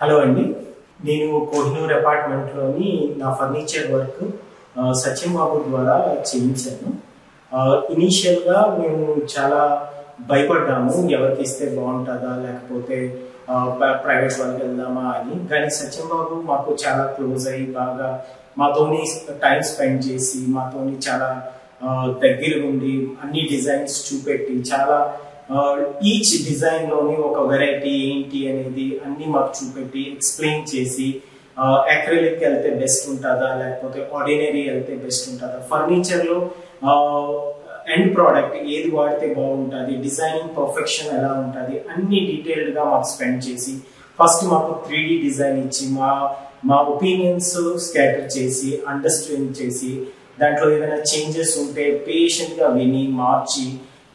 Hello అండి, నేను కోహినూర్ అపార్ట్మెంట్లోని నా ఫర్నిచర్ వర్క్ సత్యం బాబు ద్వారా చేయించాను. ఇనీషియల్గా మేము చాలా భయపడ్డాము, ఎవరికి ఇస్తే బాగుంటుందా లేకపోతే ప్రైవేట్ వాళ్ళకి వెళ్దామా అని. కానీ సత్యం బాబు మాకు చాలా క్లోజ్ అయ్యి బాగా మాతోని టైం స్పెండ్ చేసి మాతోని చాలా దగ్గర ఉండి అన్ని డిజైన్స్ చూపెట్టి చాలా ఈచ్ డిజైన్ లోని ఒక వెరైటీ ఏంటి అనేది అన్ని మాకు చూపెట్టి ఎక్స్ప్లెయిన్ చేసి అక్రిలిక్ వెళ్తే బెస్ట్ ఉంటుందా లేకపోతే ఆర్డినరీ వెళ్తే బెస్ట్ ఉంటుందా, ఫర్నిచర్ లో ఎండ్ ప్రోడక్ట్ ఏది వాడితే బాగుంటుంది, డిజైనింగ్ పర్ఫెక్షన్ ఎలా ఉంటుంది అన్ని డీటెయిల్డ్ గా మాకు స్పెండ్ చేసి ఫస్ట్ మాకు 3D డిజైన్ ఇచ్చి మా ఒపీనియన్స్ స్కాటర్ చేసి అండర్స్టాండ్ చేసి దాంట్లో ఏమైనా చేంజెస్ ఉంటే పేషెంట్ గా విని మార్చి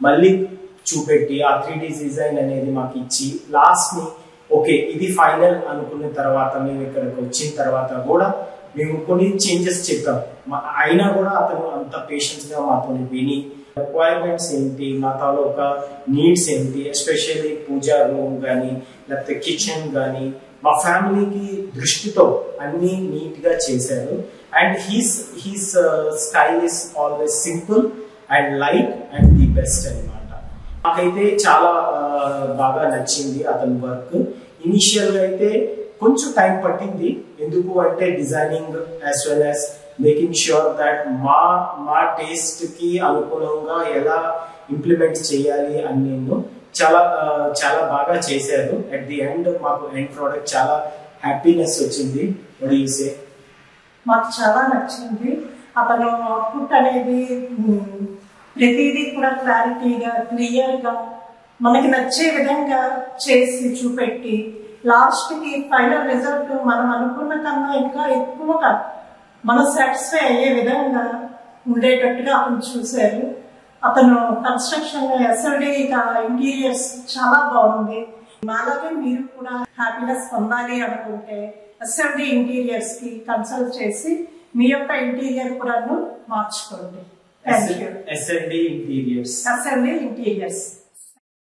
మళ్ళీ చూపెట్టి ఆ 3D డిజైన్ అనేది మాకు ఇచ్చి లాస్ట్ ని ఓకే ఇది ఫైనల్ అనుకున్న తర్వాత మేము ఇక్కడికి వచ్చిన తర్వాత కూడా మేము కొన్ని చేంజెస్ చెప్పాం. అయినా కూడా అతను అంత పేషెన్స్ గా మాతో విని రిక్వైర్మెంట్స్ ఏంటి, మా తాలూకా నీడ్స్ ఏంటి, ఎస్పెషల్లీ పూజా రూమ్ కానీ లేకపోతే కిచెన్ కానీ మా ఫ్యామిలీకి దృష్టితో అన్ని నీట్ గా చేశారు. And he's style is always simple and light and the best అన్నమాట. నాకైతే చాలా బాగా నచ్చింది అతని వర్క్. ఇనిషియల్ గా అయితే కొంచెం టైం పట్టింది, ఎందుకు అంటే designing as well as making sure that మా టేస్ట్ కి అనుకూలంగా ఎలా ఇంప్లిమెంట్ చేయాలి అని నేను చాలా బాగా చేశారు. అట్ ది ఎండ్ మాకు ఎండ్ ప్రోడక్ట్ చాలా హ్యాపీనెస్ వచ్చింది. మాకు చాలా నచ్చింది. అతను అవుట్పుట్ అనేది ప్రతిదీ కూడా క్లారిటీగా క్లియర్గా మనకి నచ్చే విధంగా చేసి చూపెట్టి లాస్ట్ కి ఫైనల్ రిజల్ట్ మనం అనుకున్న కన్నా ఇంకా ఎక్కువగా మనం సాటిస్ఫై అయ్యే విధంగా ఉండేటట్టుగా అతను చూశారు. అతను కన్స్ట్రక్షన్ ఎస్ఎల్డి ఇంటీరియర్స్ చాలా బాగుంది. అలాగే మీరు కూడా హ్యాపీనెస్ పొందాలి అనుకుంటే ఎస్ఎల్డి ఇంటీరియర్స్ కి కన్సల్ట్ చేసి మీ యొక్క ఇంటీరియర్ కూడా మార్చుకోండి. Thank you. SLD interiors.